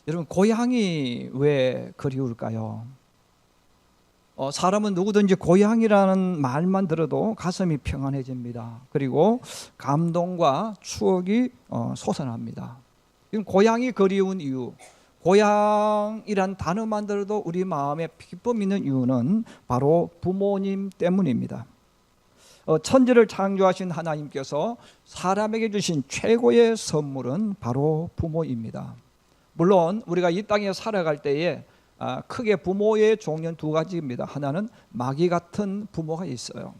여러분, 고향이 왜 그리울까요? 사람은 누구든지 고향이라는 말만 들어도 가슴이 평안해집니다. 그리고 감동과 추억이 솟아납니다. 이건 고향이 그리운 이유, 고향이란 단어만 들어도 우리 마음에 기쁨이 있는 이유는 바로 부모님 때문입니다. 천지를 창조하신 하나님께서 사람에게 주신 최고의 선물은 바로 부모입니다. 물론 우리가 이 땅에 살아갈 때에 크게 부모의 종류는 두 가지입니다. 하나는 마귀 같은 부모가 있어요.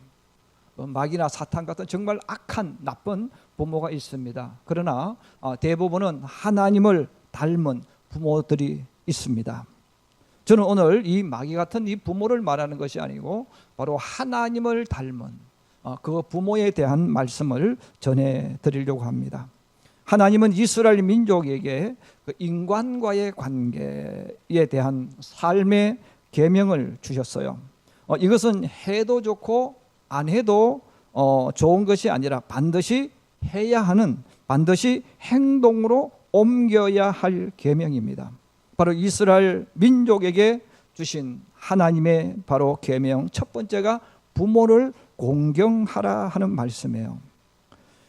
마귀나 사탄 같은 정말 악한 나쁜 부모가 있습니다. 그러나 대부분은 하나님을 닮은 부모들이 있습니다. 저는 오늘 이 마귀 같은 이 부모를 말하는 것이 아니고 바로 하나님을 닮은 그 부모에 대한 말씀을 전해드리려고 합니다. 하나님은 이스라엘 민족에게 그 인간과의 관계에 대한 삶의 계명을 주셨어요. 이것은 해도 좋고 안 해도 좋은 것이 아니라 반드시 해야 하는, 반드시 행동으로 옮겨야 할 계명입니다. 바로 이스라엘 민족에게 주신 하나님의 바로 계명 첫 번째가 부모를 공경하라 하는 말씀이에요.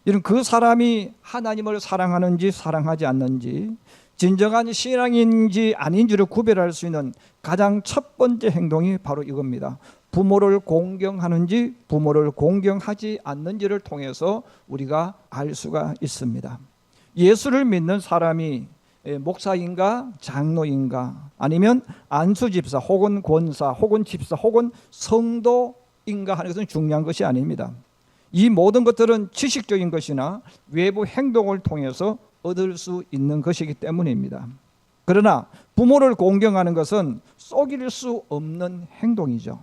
이런 그 사람이 하나님을 사랑하는지 사랑하지 않는지, 진정한 신앙인지 아닌지를 구별할 수 있는 가장 첫 번째 행동이 바로 이겁니다. 부모를 공경하는지 부모를 공경하지 않는지를 통해서 우리가 알 수가 있습니다. 예수를 믿는 사람이 목사인가 장로인가 아니면 안수집사 혹은 권사 혹은 집사 혹은 성도인가 하는 것은 중요한 것이 아닙니다. 이 모든 것들은 지식적인 것이나 외부 행동을 통해서 얻을 수 있는 것이기 때문입니다. 그러나 부모를 공경하는 것은 속일 수 없는 행동이죠.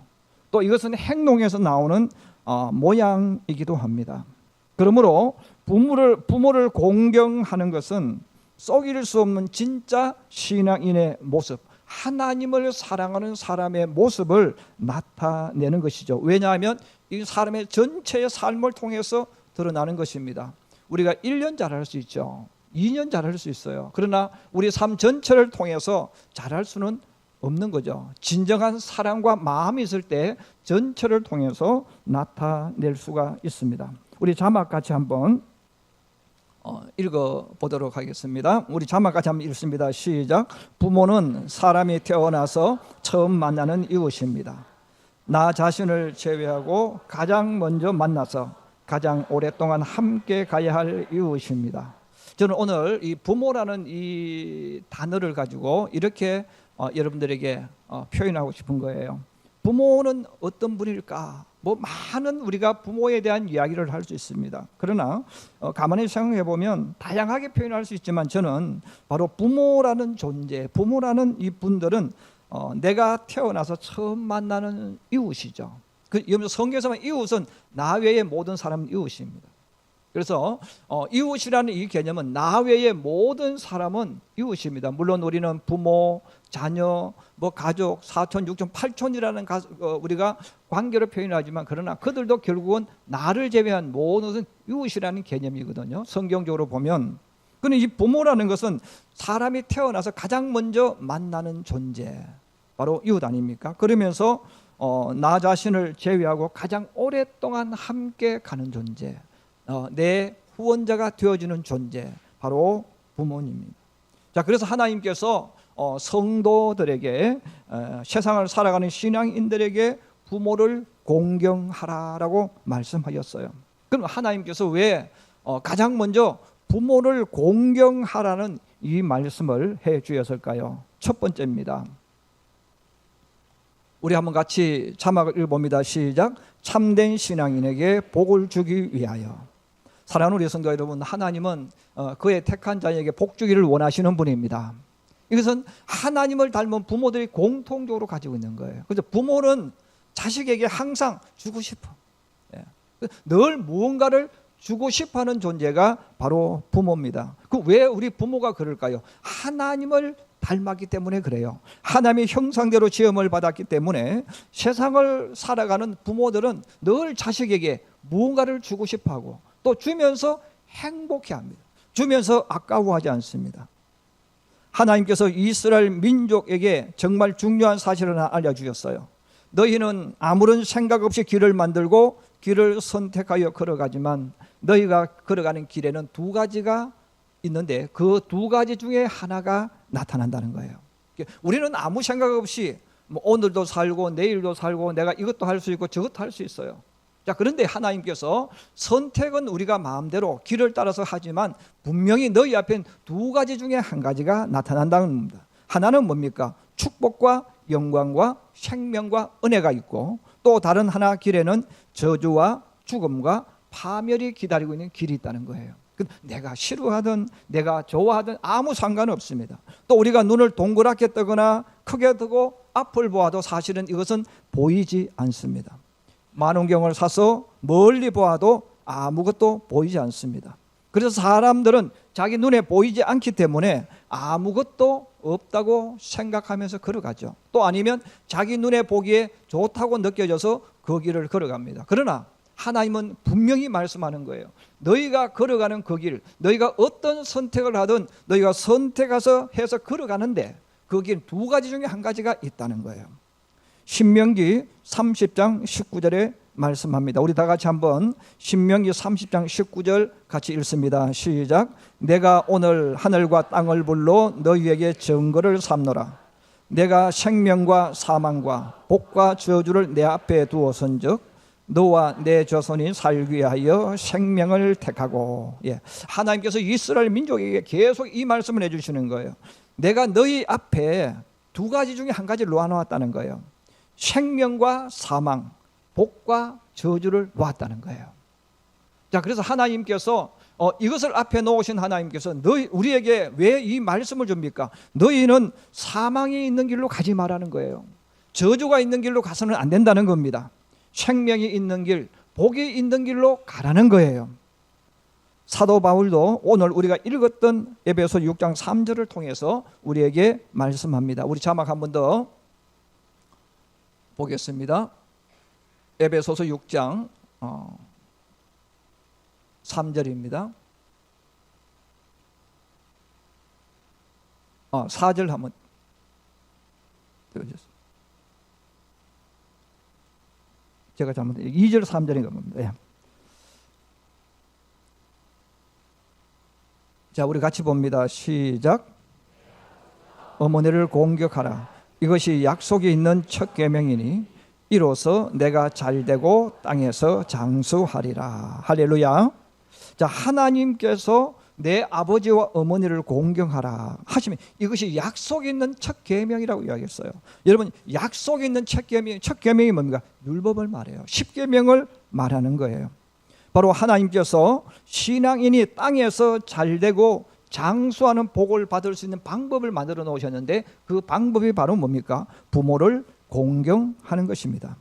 또 이것은 행동에서 나오는 모양이기도 합니다. 그러므로 부모를 공경하는 것은 속일 수 없는 진짜 신앙인의 모습, 하나님을 사랑하는 사람의 모습을 나타내는 것이죠. 왜냐하면 이 사람의 전체의 삶을 통해서 드러나는 것입니다. 우리가 1년 잘할 수 있죠. 2년 잘할 수 있어요. 그러나 우리 삶 전체를 통해서 잘할 수는 없는 거죠. 진정한 사랑과 마음이 있을 때 전체를 통해서 나타낼 수가 있습니다. 우리 자막 같이 한번 읽어보도록 하겠습니다. 우리 자막 같이 한번 읽습니다. 시작. 부모는 사람이 태어나서 처음 만나는 이웃입니다. 나 자신을 제외하고 가장 먼저 만나서 가장 오랫동안 함께 가야 할 이웃입니다. 저는 오늘 이 부모라는 이 단어를 가지고 이렇게 여러분들에게 표현하고 싶은 거예요. 부모는 어떤 분일까? 많은 우리가 부모에 대한 이야기를 할 수 있습니다. 그러나 가만히 생각해 보면 다양하게 표현할 수 있지만 저는 바로 부모라는 존재, 부모라는 이 분들은 내가 태어나서 처음 만나는 이웃이죠. 성경에서만 이웃은 나 외의 모든 사람은 이웃입니다. 그래서 이웃이라는 이 개념은 나 외의 모든 사람은 이웃입니다. 물론 우리는 부모, 자녀, 가족, 사촌, 육촌, 팔촌이라는 우리가 관계로 표현하지만 그러나 그들도 결국은 나를 제외한 모든 것은 이웃이라는 개념이거든요. 성경적으로 보면. 그런데 이 부모라는 것은 사람이 태어나서 가장 먼저 만나는 존재, 바로 이웃 아닙니까? 그러면서 나 자신을 제외하고 가장 오랫동안 함께 가는 존재, 내 후원자가 되어주는 존재, 바로 부모님입니다. 자, 그래서 하나님께서 성도들에게, 세상을 살아가는 신앙인들에게 부모를 공경하라라고 말씀하셨어요. 그럼 하나님께서 왜 가장 먼저 부모를 공경하라는 이 말씀을 해 주셨을까요? 첫 번째입니다. 우리 한번 같이 자막을 읽어봅니다. 시작. 참된 신앙인에게 복을 주기 위하여. 사랑하는 우리 성도 여러분, 하나님은 그의 택한 자에게 복 주기를 원하시는 분입니다. 이것은 하나님을 닮은 부모들이 공통적으로 가지고 있는 거예요. 그래서 부모는 자식에게 항상 주고 싶어. 늘 무언가를 주고 싶어하는 존재가 바로 부모입니다. 왜 우리 부모가 그럴까요? 하나님을 닮았기 때문에 그래요. 하나님의 형상대로 지음을 받았기 때문에 세상을 살아가는 부모들은 늘 자식에게 무언가를 주고 싶어하고 또 주면서 행복해합니다. 주면서 아까워하지 않습니다. 하나님께서 이스라엘 민족에게 정말 중요한 사실을 하나 알려주셨어요. 너희는 아무런 생각 없이 길을 만들고 길을 선택하여 걸어가지만 너희가 걸어가는 길에는 두 가지가 있는데 그 두 가지 중에 하나가 나타난다는 거예요. 우리는 아무 생각 없이 오늘도 살고 내일도 살고 내가 이것도 할 수 있고 저것도 할 수 있어요. 자, 그런데 하나님께서 선택은 우리가 마음대로 길을 따라서 하지만 분명히 너희 앞엔 두 가지 중에 한 가지가 나타난다는 겁니다. 하나는 뭡니까? 축복과 영광과 생명과 은혜가 있고 또 다른 하나 길에는 저주와 죽음과 파멸이 기다리고 있는 길이 있다는 거예요. 내가 싫어하든 내가 좋아하든 아무 상관없습니다. 또 우리가 눈을 동그랗게 뜨거나 크게 뜨고 앞을 보아도 사실은 이것은 보이지 않습니다. 만원경을 사서 멀리 보아도 아무것도 보이지 않습니다. 그래서 사람들은 자기 눈에 보이지 않기 때문에 아무것도 없다고 생각하면서 걸어가죠. 또 아니면 자기 눈에 보기에 좋다고 느껴져서 그 길을 걸어갑니다. 그러나 하나님은 분명히 말씀하는 거예요. 너희가 걸어가는 그 길, 너희가 어떤 선택을 하든 너희가 선택해서 해서 걸어가는데 그 길 두 가지 중에 한 가지가 있다는 거예요. 신명기 30장 19절에 말씀합니다. 우리 다 같이 한번 신명기 30장 19절 같이 읽습니다. 시작. 내가 오늘 하늘과 땅을 불러 너희에게 증거를 삼노라. 내가 생명과 사망과 복과 저주를 내 앞에 두었은즉 너와 내 자손이 살기 위하여 생명을 택하고. 하나님께서 이스라엘 민족에게 계속 이 말씀을 해주시는 거예요. 내가 너희 앞에 두 가지 중에 한 가지를 놓아놓았다는 거예요. 생명과 사망, 복과 저주를 놓았다는 거예요. 자, 그래서 하나님께서 이것을 앞에 놓으신 하나님께서 우리에게 왜 이 말씀을 줍니까? 너희는 사망이 있는 길로 가지 말라는 거예요. 저주가 있는 길로 가서는 안 된다는 겁니다. 생명이 있는 길, 복이 있는 길로 가라는 거예요. 사도 바울도 오늘 우리가 읽었던 에베소 6장 3절을 통해서 우리에게 말씀합니다. 우리 자막 한 번 더 보겠습니다. 에베소서 6장 3절입니다. 4절 한번 들어주세요. 제가 잘못했어요. 2절 3절인 겁니다. 자, 우리 같이 봅니다. 시작. 어머니를 공격하라. 이것이 약속이 있는 첫 계명이니 이로써 내가 잘되고 땅에서 장수하리라. 할렐루야. 자, 하나님께서 내 아버지와 어머니를 공경하라 하시면 이것이 약속이 있는 첫 계명이라고 이야기했어요. 여러분, 약속이 있는 첫 계명이 뭡니까? 율법을 말해요. 10계명을 말하는 거예요. 바로 하나님께서 신앙인이 땅에서 잘되고 장수하는 복을 받을 수 있는 방법을 만들어 놓으셨는데 그 방법이 바로 뭡니까? 부모를 공경하는 것입니다.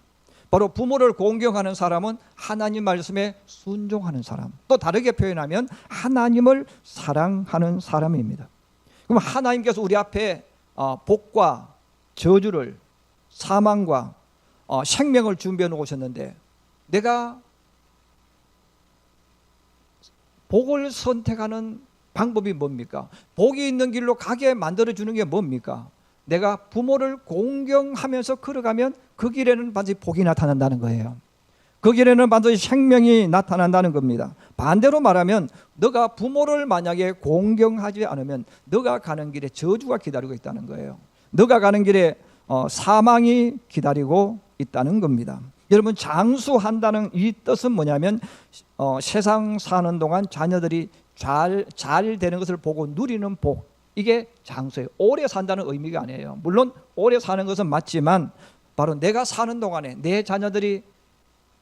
바로 부모를 공경하는 사람은 하나님 말씀에 순종하는 사람, 또 다르게 표현하면 하나님을 사랑하는 사람입니다. 그럼 하나님께서 우리 앞에 복과 저주를, 사망과 생명을 준비해 놓으셨는데 내가 복을 선택하는 방법이 뭡니까? 복이 있는 길로 가게 만들어주는 게 뭡니까? 내가 부모를 공경하면서 걸어가면 그 길에는 반드시 복이 나타난다는 거예요. 그 길에는 반드시 생명이 나타난다는 겁니다. 반대로 말하면 너가 부모를 만약에 공경하지 않으면 너가 가는 길에 저주가 기다리고 있다는 거예요. 너가 가는 길에 사망이 기다리고 있다는 겁니다. 여러분, 장수한다는 이 뜻은 뭐냐면 세상 사는 동안 자녀들이 잘 되는 것을 보고 누리는 복, 이게 장수예요. 오래 산다는 의미가 아니에요. 물론 오래 사는 것은 맞지만 바로 내가 사는 동안에 내 자녀들이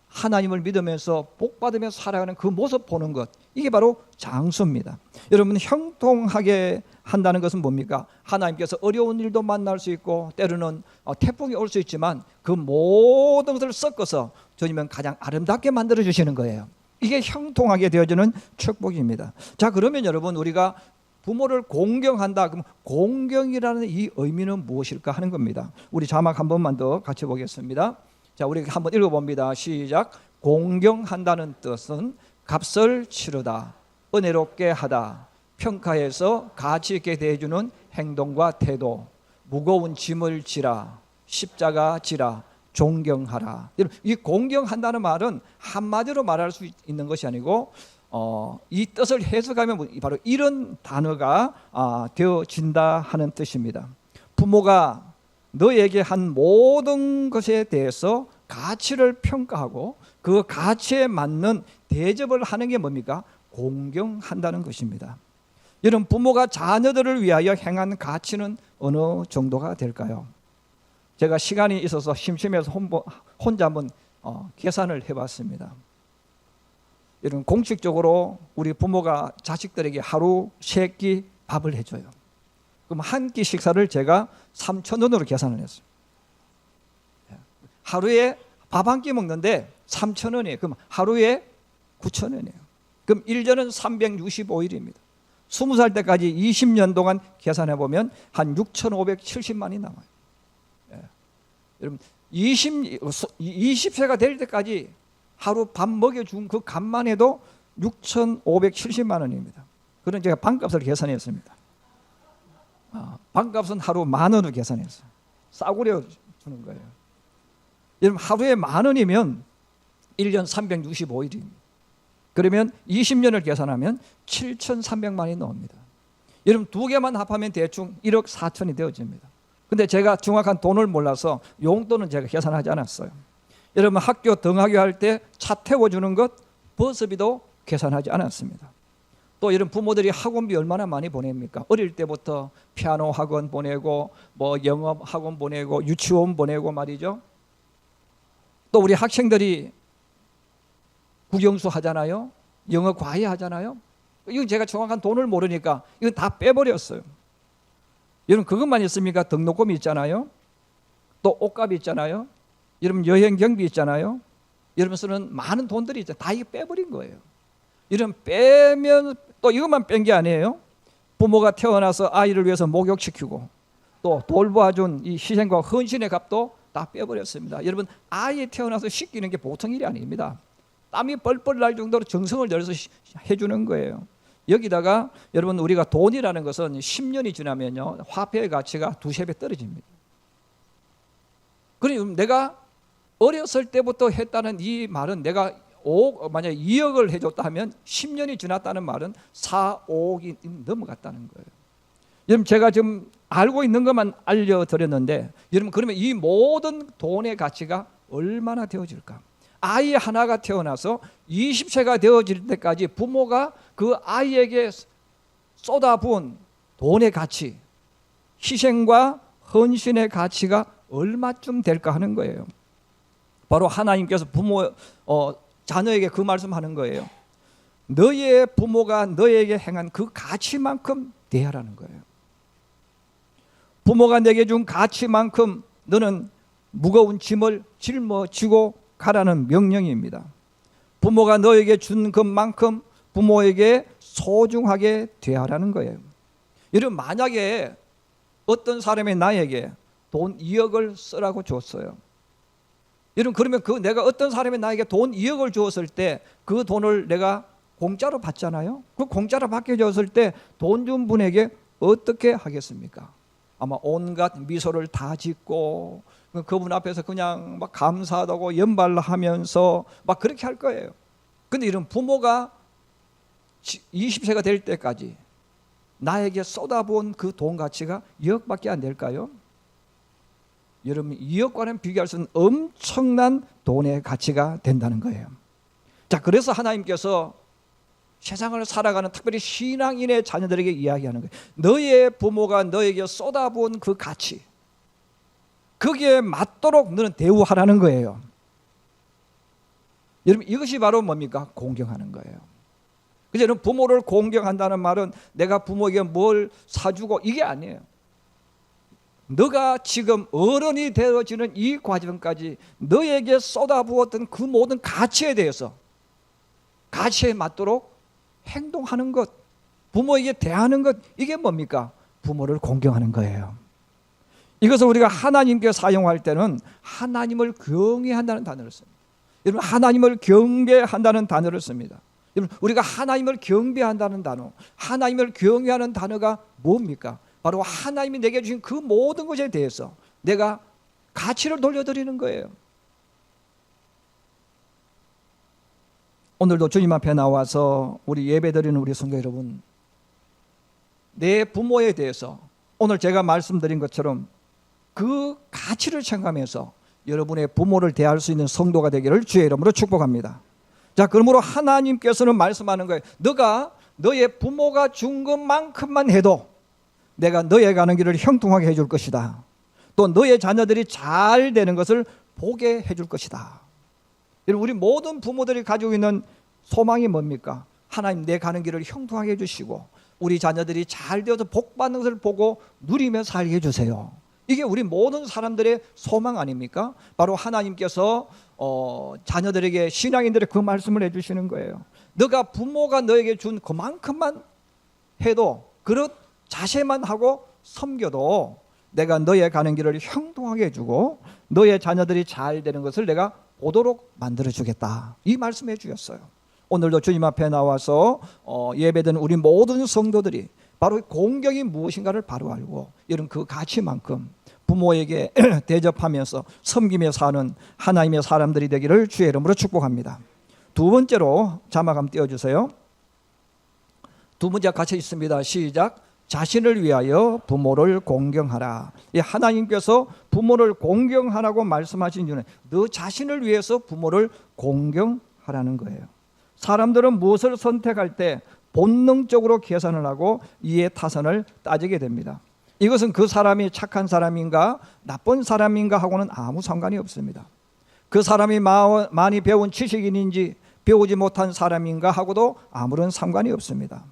하나님을 믿으면서 복 받으면서 살아가는 그 모습 보는 것, 이게 바로 장수입니다. 여러분, 형통하게 한다는 것은 뭡니까? 하나님께서 어려운 일도 만날 수 있고 때로는 태풍이 올 수 있지만 그 모든 것을 섞어서 주님은 가장 아름답게 만들어 주시는 거예요. 이게 형통하게 되어지는 축복입니다. 자, 그러면 여러분, 우리가 부모를 공경한다. 그럼 공경이라는 이 의미는 무엇일까 하는 겁니다. 우리 자막 한 번만 더 같이 보겠습니다. 자, 우리 한번 읽어봅니다. 시작. 공경한다는 뜻은 값을 치르다, 은혜롭게 하다, 평가해서 가치 있게 대해주는 행동과 태도, 무거운 짐을 지라, 십자가 지라, 존경하라. 이 공경한다는 말은 한마디로 말할 수 있는 것이 아니고 이 뜻을 해석하면 바로 이런 단어가 되어진다 하는 뜻입니다. 부모가 너에게 한 모든 것에 대해서 가치를 평가하고 그 가치에 맞는 대접을 하는 게 뭡니까? 공경한다는 것입니다. 여러분, 부모가 자녀들을 위하여 행한 가치는 어느 정도가 될까요? 제가 시간이 있어서 심심해서 혼자 한번 계산을 해봤습니다. 여러분, 공식적으로 우리 부모가 자식들에게 하루 3끼 밥을 해줘요. 그럼 한 끼 식사를 제가 3,000원으로 계산을 했어요. 하루에 밥 한 끼 먹는데 3,000원이에요. 그럼 하루에 9,000원이에요. 그럼 1년은 365일입니다. 20살 때까지 20년 동안 계산해 보면 한 6,570만이 남아요. 여러분, 20세가 될 때까지 하루 밥 먹여준 그 값만 해도 6,570만 원입니다. 그런 제가 방값을 계산했습니다. 방값은 하루 10,000원으로 계산했어요. 싸구려 주는 거예요. 여러분, 하루에 10,000원이면 1년 365일입니다. 그러면 20년을 계산하면 7,300만이 나옵니다. 여러분, 두 개만 합하면 대충 1억 4천이 되어집니다. 근데 제가 정확한 돈을 몰라서 용돈은 제가 계산하지 않았어요. 여러분, 학교 등하교 할 때 차 태워주는 것, 버스비도 계산하지 않았습니다. 또 이런 부모들이 학원비 얼마나 많이 보냅니까? 어릴 때부터 피아노 학원 보내고 뭐 영어 학원 보내고 유치원 보내고 말이죠. 또 우리 학생들이 국영수 하잖아요. 영어 과외 하잖아요. 이건 제가 정확한 돈을 모르니까 이건 다 빼버렸어요. 여러분, 그것만 있습니까? 등록금이 있잖아요. 또 옷값이 있잖아요. 여러분, 여행 경비 있잖아요. 여러분, 쓰는 많은 돈들이 있잖아요. 다 이거 빼버린 거예요. 이런 빼면 또 이것만 뺀 게 아니에요. 부모가 태어나서 아이를 위해서 목욕시키고 또 돌봐준 이 희생과 헌신의 값도 다 빼버렸습니다. 여러분, 아이 태어나서 씻기는 게 보통 일이 아닙니다. 땀이 뻘뻘 날 정도로 정성을 들여서 해주는 거예요. 여기다가 여러분, 우리가 돈이라는 것은 10년이 지나면요, 화폐의 가치가 2~3배 떨어집니다. 그러니 내가 어렸을 때부터 했다는 이 말은 내가 만약에 2억을 해줬다 하면 10년이 지났다는 말은 4, 5억이 넘어갔다는 거예요. 여러분, 제가 지금 알고 있는 것만 알려드렸는데 여러분, 그러면 이 모든 돈의 가치가 얼마나 되어질까? 아이 하나가 태어나서 20세가 되어질 때까지 부모가 그 아이에게 쏟아부은 돈의 가치, 희생과 헌신의 가치가 얼마쯤 될까 하는 거예요. 바로 하나님께서 자녀에게 그 말씀하는 거예요. 너의 부모가 너에게 행한 그 가치만큼 대하라는 거예요. 부모가 내게 준 가치만큼 너는 무거운 짐을 짊어지고 가라는 명령입니다. 부모가 너에게 준 것만큼 부모에게 소중하게 대하라는 거예요. 여러분, 만약에 어떤 사람이 나에게 돈 2억을 쓰라고 줬어요. 여러분, 그러면 내가 어떤 사람이 나에게 돈 2억을 주었을 때 그 돈을 내가 공짜로 받잖아요. 그 공짜로 받게 줬을 때 돈 준 분에게 어떻게 하겠습니까? 아마 온갖 미소를 다 짓고 그분 앞에서 그냥 막 감사하다고 연발하면서 막 그렇게 할 거예요. 근데 이런 부모가 20세가 될 때까지 나에게 쏟아부은 그 돈 가치가 2억밖에 안 될까요? 여러분, 2억과는 비교할 수 없는 엄청난 돈의 가치가 된다는 거예요. 자, 그래서 하나님께서 세상을 살아가는 특별히 신앙인의 자녀들에게 이야기하는 거예요. 너의 부모가 너에게 쏟아부은 그 가치, 거기에 맞도록 너는 대우하라는 거예요. 여러분, 이것이 바로 뭡니까? 공경하는 거예요. 그래서 여러분, 부모를 공경한다는 말은 내가 부모에게 뭘 사주고 이게 아니에요. 너가 지금 어른이 되어지는 이 과정까지 너에게 쏟아부었던 그 모든 가치에 대해서 가치에 맞도록 행동하는 것, 부모에게 대하는 것, 이게 뭡니까? 부모를 공경하는 거예요. 이것을 우리가 하나님께 사용할 때는 하나님을 경외한다는 단어를 씁니다. 여러분, 하나님을 경배한다는 단어를 씁니다. 여러분, 우리가 하나님을 경배한다는 단어, 하나님을 경외하는 단어가 뭡니까? 바로 하나님이 내게 주신 그 모든 것에 대해서 내가 가치를 돌려드리는 거예요. 오늘도 주님 앞에 나와서 우리 예배드리는 우리 성도 여러분, 내 부모에 대해서 오늘 제가 말씀드린 것처럼 그 가치를 생각하면서 여러분의 부모를 대할 수 있는 성도가 되기를 주의 이름으로 축복합니다. 자, 그러므로 하나님께서는 말씀하는 거예요. 너가 너의 부모가 준 것만큼만 해도 내가 너의 가는 길을 형통하게 해줄 것이다. 또 너의 자녀들이 잘 되는 것을 보게 해줄 것이다. 우리 모든 부모들이 가지고 있는 소망이 뭡니까? 하나님 내 가는 길을 형통하게 해주시고 우리 자녀들이 잘 되어서 복받는 것을 보고 누리며 살게 해주세요. 이게 우리 모든 사람들의 소망 아닙니까? 바로 하나님께서 자녀들에게, 신앙인들의 그 말씀을 해주시는 거예요. 너가 부모가 너에게 준 그만큼만 해도, 그릇 자세만 하고 섬겨도 내가 너의 가는 길을 형통하게 해주고 너의 자녀들이 잘 되는 것을 내가 보도록 만들어주겠다. 이 말씀해 주셨어요. 오늘도 주님 앞에 나와서 예배드리는 우리 모든 성도들이 바로 공경이 무엇인가를 바로 알고 이런 그 가치만큼 부모에게 대접하면서 섬기며 사는 하나님의 사람들이 되기를 주의 이름으로 축복합니다. 두 번째로 자막 한번 띄워주세요. 두 문제 같이 있습니다. 시작. 자신을 위하여 부모를 공경하라. 하나님께서 부모를 공경하라고 말씀하신 이유는 너 자신을 위해서 부모를 공경하라는 거예요. 사람들은 무엇을 선택할 때 본능적으로 계산을 하고 이해 타선을 따지게 됩니다. 이것은 그 사람이 착한 사람인가 나쁜 사람인가 하고는 아무 상관이 없습니다. 그 사람이 많이 배운 지식인인지 배우지 못한 사람인가 하고도 아무런 상관이 없습니다.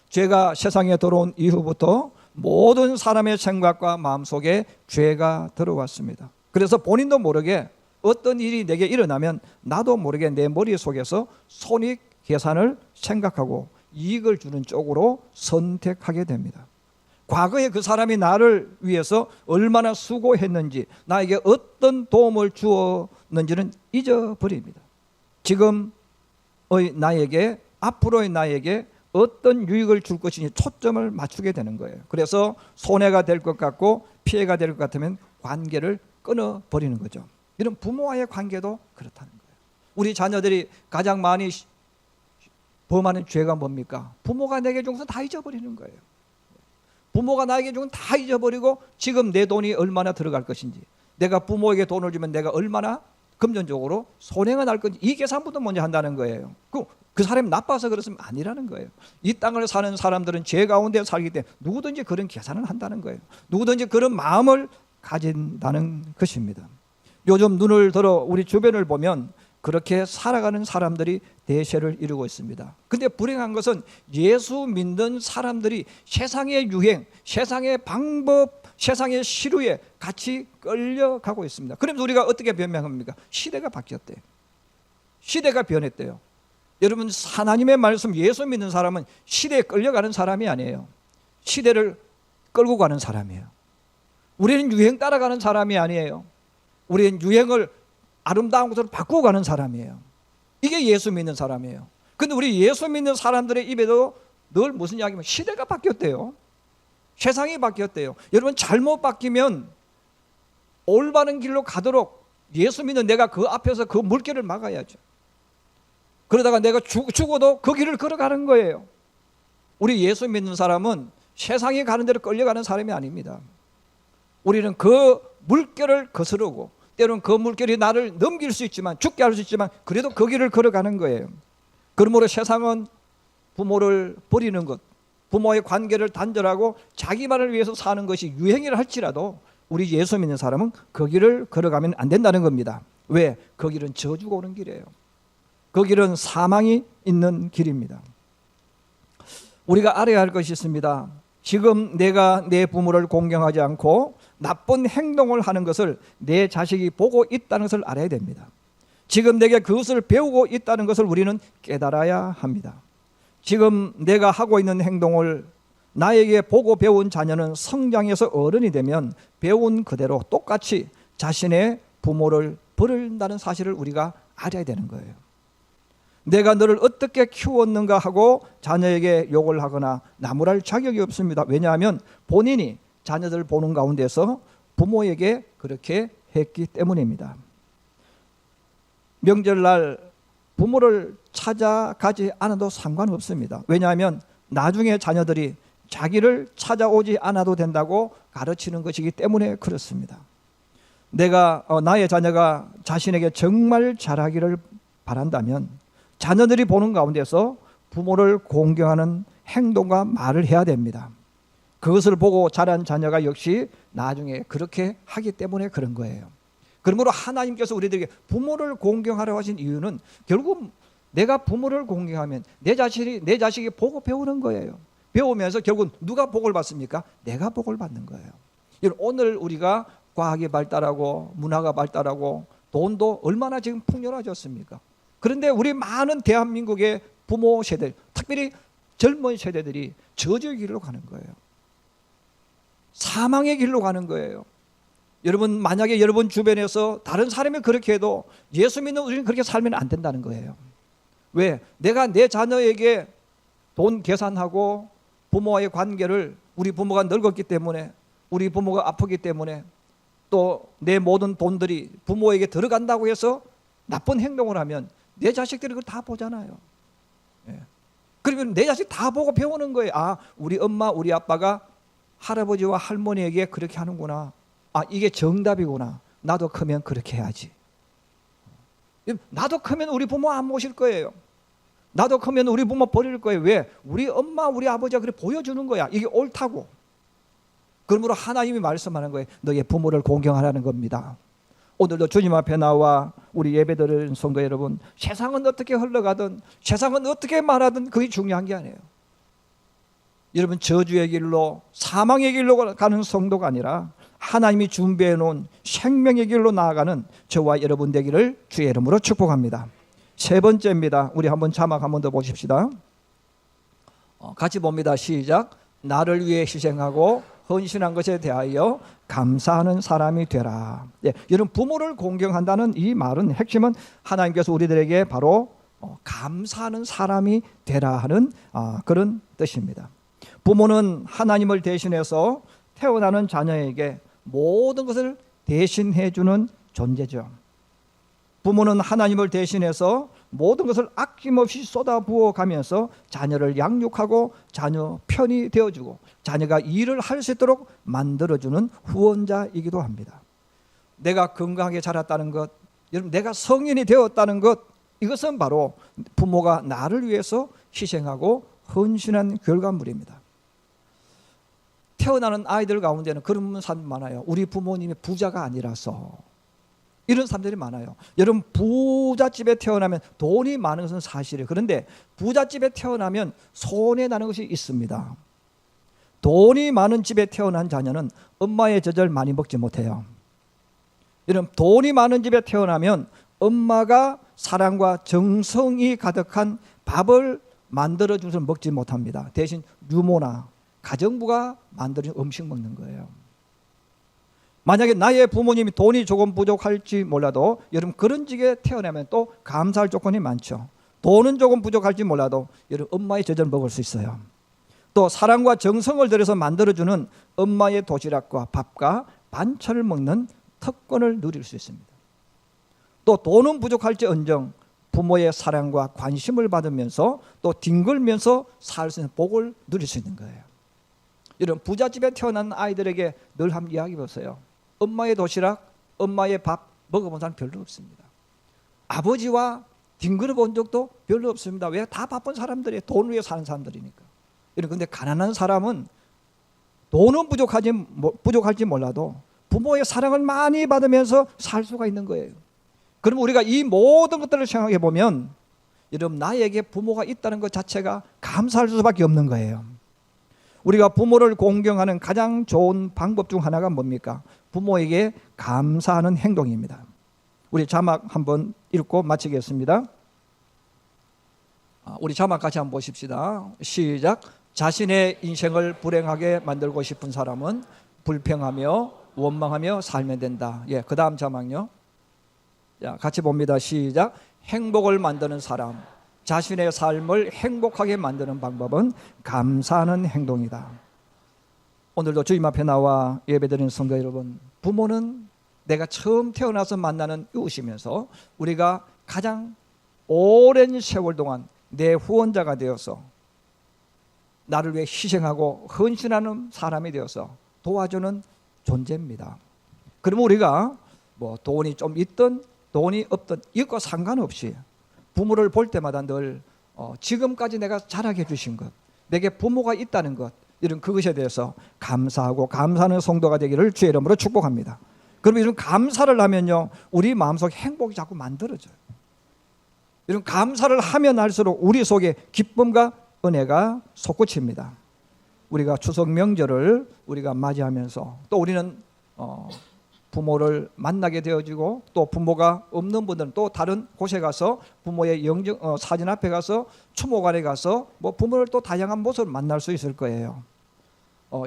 죄가 세상에 들어온 이후부터 모든 사람의 생각과 마음속에 죄가 들어왔습니다. 그래서 본인도 모르게 어떤 일이 내게 일어나면 나도 모르게 내 머릿속에서 손익 계산을 생각하고 이익을 주는 쪽으로 선택하게 됩니다. 과거에 그 사람이 나를 위해서 얼마나 수고했는지, 나에게 어떤 도움을 주었는지는 잊어버립니다. 지금의 나에게, 앞으로의 나에게 어떤 유익을 줄 것인지 초점을 맞추게 되는 거예요. 그래서 손해가 될 것 같고 피해가 될 것 같으면 관계를 끊어버리는 거죠. 이런 부모와의 관계도 그렇다는 거예요. 우리 자녀들이 가장 많이 범하는 죄가 뭡니까? 부모가 내게 준 것은 다 잊어버리는 거예요. 부모가 나에게 준 건 다 잊어버리고 지금 내 돈이 얼마나 들어갈 것인지, 내가 부모에게 돈을 주면 내가 얼마나 금전적으로 손해가 날 건지 이 계산부터 먼저 한다는 거예요. 그 사람이 나빠서 그렇으면 아니라는 거예요. 이 땅을 사는 사람들은 죄 가운데 살기 때문에 누구든지 그런 계산을 한다는 거예요. 누구든지 그런 마음을 가진다는 것입니다. 요즘 눈을 들어 우리 주변을 보면 그렇게 살아가는 사람들이 대세를 이루고 있습니다. 근데 불행한 것은 예수 믿는 사람들이 세상의 유행, 세상의 방법, 세상의 시류에 같이 끌려가고 있습니다. 그러면서 우리가 어떻게 변명합니까? 시대가 바뀌었대요. 시대가 변했대요. 여러분, 하나님의 말씀, 예수 믿는 사람은 시대에 끌려가는 사람이 아니에요. 시대를 끌고 가는 사람이에요. 우리는 유행 따라가는 사람이 아니에요. 우리는 유행을 아름다운 것으로 바꾸고 가는 사람이에요. 이게 예수 믿는 사람이에요. 근데 우리 예수 믿는 사람들의 입에도 늘 무슨 이야기면 시대가 바뀌었대요. 세상이 바뀌었대요. 여러분, 잘못 바뀌면 올바른 길로 가도록 예수 믿는 내가 그 앞에서 그 물길을 막아야죠. 그러다가 내가 죽어도 그 길을 걸어가는 거예요. 우리 예수 믿는 사람은 세상에 가는 대로 끌려가는 사람이 아닙니다. 우리는 그 물결을 거스르고 때로는 그 물결이 나를 넘길 수 있지만, 죽게 할 수 있지만 그래도 그 길을 걸어가는 거예요. 그러므로 세상은 부모를 버리는 것, 부모의 관계를 단절하고 자기만을 위해서 사는 것이 유행이라 할지라도 우리 예수 믿는 사람은 그 길을 걸어가면 안 된다는 겁니다. 왜? 그 길은 저주가 오는 길이에요. 그 길은 사망이 있는 길입니다. 우리가 알아야 할 것이 있습니다. 지금 내가 내 부모를 공경하지 않고 나쁜 행동을 하는 것을 내 자식이 보고 있다는 것을 알아야 됩니다. 지금 내게 그것을 배우고 있다는 것을 우리는 깨달아야 합니다. 지금 내가 하고 있는 행동을 나에게 보고 배운 자녀는 성장해서 어른이 되면 배운 그대로 똑같이 자신의 부모를 버린다는 사실을 우리가 알아야 되는 거예요. 내가 너를 어떻게 키웠는가 하고 자녀에게 욕을 하거나 나무랄 자격이 없습니다. 왜냐하면 본인이 자녀들 보는 가운데서 부모에게 그렇게 했기 때문입니다. 명절날 부모를 찾아가지 않아도 상관없습니다. 왜냐하면 나중에 자녀들이 자기를 찾아오지 않아도 된다고 가르치는 것이기 때문에 그렇습니다. 나의 자녀가 자신에게 정말 잘하기를 바란다면 자녀들이 보는 가운데서 부모를 공경하는 행동과 말을 해야 됩니다. 그것을 보고 자란 자녀가 역시 나중에 그렇게 하기 때문에 그런 거예요. 그러므로 하나님께서 우리들에게 부모를 공경하라고 하신 이유는 결국 내가 부모를 공경하면 내 자식이 보고 배우는 거예요. 배우면서 결국 누가 복을 받습니까? 내가 복을 받는 거예요. 오늘 우리가 과학이 발달하고 문화가 발달하고 돈도 얼마나 지금 풍요로워졌습니까? 그런데 우리 많은 대한민국의 부모 세대, 특별히 젊은 세대들이 저주의 길로 가는 거예요. 사망의 길로 가는 거예요. 여러분, 만약에 여러분 주변에서 다른 사람이 그렇게 해도 예수 믿는 우리는 그렇게 살면 안 된다는 거예요. 왜? 내가 내 자녀에게 돈 계산하고 부모와의 관계를, 우리 부모가 늙었기 때문에, 우리 부모가 아프기 때문에, 또 내 모든 돈들이 부모에게 들어간다고 해서 나쁜 행동을 하면 내 자식들이 그걸 다 보잖아요. 그러면 내 자식 다 보고 배우는 거예요. 아, 우리 엄마, 우리 아빠가 할아버지와 할머니에게 그렇게 하는구나. 아, 이게 정답이구나. 나도 크면 그렇게 해야지. 나도 크면 우리 부모 안 모실 거예요. 나도 크면 우리 부모 버릴 거예요. 왜? 우리 엄마, 우리 아버지가 그렇게 보여주는 거야. 이게 옳다고. 그러므로 하나님이 말씀하는 거예요. 너의 부모를 공경하라는 겁니다. 오늘도 주님 앞에 나와 우리 예배드리는 성도 여러분, 세상은 어떻게 흘러가든, 세상은 어떻게 말하든 그게 중요한 게 아니에요. 여러분, 저주의 길로, 사망의 길로 가는 성도가 아니라 하나님이 준비해 놓은 생명의 길로 나아가는 저와 여러분 되기를 주의 이름으로 축복합니다. 세 번째입니다. 우리 한번 자막 한번 더 보십시다. 같이 봅니다. 시작. 나를 위해 희생하고 헌신한 것에 대하여 감사하는 사람이 되라. 여러분, 부모를 공경한다는 이 말은 핵심은 하나님께서 우리들에게 바로 감사하는 사람이 되라 하는 그런 뜻입니다. 부모는 하나님을 대신해서 태어나는 자녀에게 모든 것을 대신해 주는 존재죠. 부모는 하나님을 대신해서 모든 것을 아낌없이 쏟아부어 가면서 자녀를 양육하고 자녀 편이 되어주고 자녀가 일을 할 수 있도록 만들어주는 후원자이기도 합니다. 내가 건강하게 자랐다는 것, 여러분, 내가 성인이 되었다는 것, 이것은 바로 부모가 나를 위해서 희생하고 헌신한 결과물입니다. 태어나는 아이들 가운데는 그런 사람이 많아요. 우리 부모님이 부자가 아니라서, 이런 사람들이 많아요. 여러분, 부잣집에 태어나면 돈이 많은 것은 사실이에요. 그런데 부잣집에 태어나면 손해나는 것이 있습니다. 돈이 많은 집에 태어난 자녀는 엄마의 젖을 많이 먹지 못해요. 여러분, 돈이 많은 집에 태어나면 엄마가 사랑과 정성이 가득한 밥을 만들어줘서 먹지 못합니다. 대신 유모나 가정부가 만들어준 음식 먹는 거예요. 만약에 나의 부모님이 돈이 조금 부족할지 몰라도 여러분, 그런 집에 태어나면 또 감사할 조건이 많죠. 돈은 조금 부족할지 몰라도 여러분, 엄마의 젖을 먹을 수 있어요. 또 사랑과 정성을 들여서 만들어주는 엄마의 도시락과 밥과 반찬을 먹는 특권을 누릴 수 있습니다. 또 돈은 부족할지언정 부모의 사랑과 관심을 받으면서 또 뒹굴면서 살 수 있는 복을 누릴 수 있는 거예요. 여러분, 부잣집에 태어난 아이들에게 늘 한번 이야기해 보세요. 엄마의 도시락, 엄마의 밥 먹어본 사람 별로 없습니다. 아버지와 뒹굴어 본 적도 별로 없습니다. 왜? 다 바쁜 사람들이에요. 돈 위에 사는 사람들이니까. 그런데 가난한 사람은 돈은 부족할지 몰라도 부모의 사랑을 많이 받으면서 살 수가 있는 거예요. 그럼 우리가 이 모든 것들을 생각해 보면 여러분, 나에게 부모가 있다는 것 자체가 감사할 수밖에 없는 거예요. 우리가 부모를 공경하는 가장 좋은 방법 중 하나가 뭡니까? 부모에게 감사하는 행동입니다. 우리 자막 한번 읽고 마치겠습니다. 우리 자막 같이 한번 보십시다. 시작. 자신의 인생을 불행하게 만들고 싶은 사람은 불평하며 원망하며 살면 된다. 그 다음 자막요. 같이 봅니다. 시작. 행복을 만드는 사람, 자신의 삶을 행복하게 만드는 방법은 감사하는 행동이다. 오늘도 주님 앞에 나와 예배드리는 성도 여러분, 부모는 내가 처음 태어나서 만나는 이웃이면서 우리가 가장 오랜 세월 동안 내 후원자가 되어서 나를 위해 희생하고 헌신하는 사람이 되어서 도와주는 존재입니다. 그러면 우리가 뭐 돈이 좀 있든 돈이 없든 이것과 상관없이 부모를 볼 때마다 늘 지금까지 내가 자라게 해주신 것, 내게 부모가 있다는 것, 이런 그것에 대해서 감사하고 감사하는 성도가 되기를 주의 이름으로 축복합니다. 그러면 이런 감사를 하면요, 우리 마음속에 행복이 자꾸 만들어져요. 이런 감사를 하면 할수록 우리 속에 기쁨과 은혜가 솟구칩니다. 우리가 추석 명절을 우리가 맞이하면서 또 우리는 부모를 만나게 되어지고, 또 부모가 없는 분들은 또 다른 곳에 가서 부모의 사진 앞에 가서 추모관에 가서 뭐 부모를 또 다양한 모습을 만날 수 있을 거예요.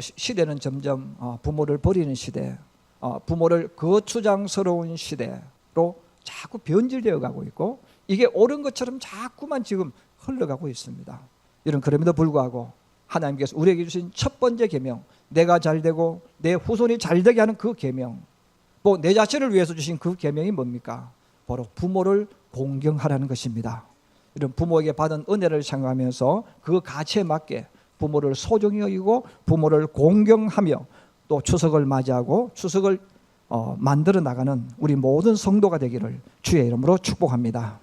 시대는 점점 부모를 버리는 시대, 부모를 거추장스러운 시대로 자꾸 변질되어 가고 있고, 이게 옳은 것처럼 자꾸만 지금 흘러가고 있습니다. 이런 그럼에도 불구하고 하나님께서 우리에게 주신 첫 번째 계명, 내가 잘되고 내 후손이 잘되게 하는 그 계명, 또 내 자신을 위해서 주신 그 계명이 뭡니까? 바로 부모를 공경하라는 것입니다. 이런 부모에게 받은 은혜를 생각하면서 그 가치에 맞게 부모를 소중히 여기고 부모를 공경하며 또 추석을 맞이하고 추석을 만들어 나가는 우리 모든 성도가 되기를 주의 이름으로 축복합니다.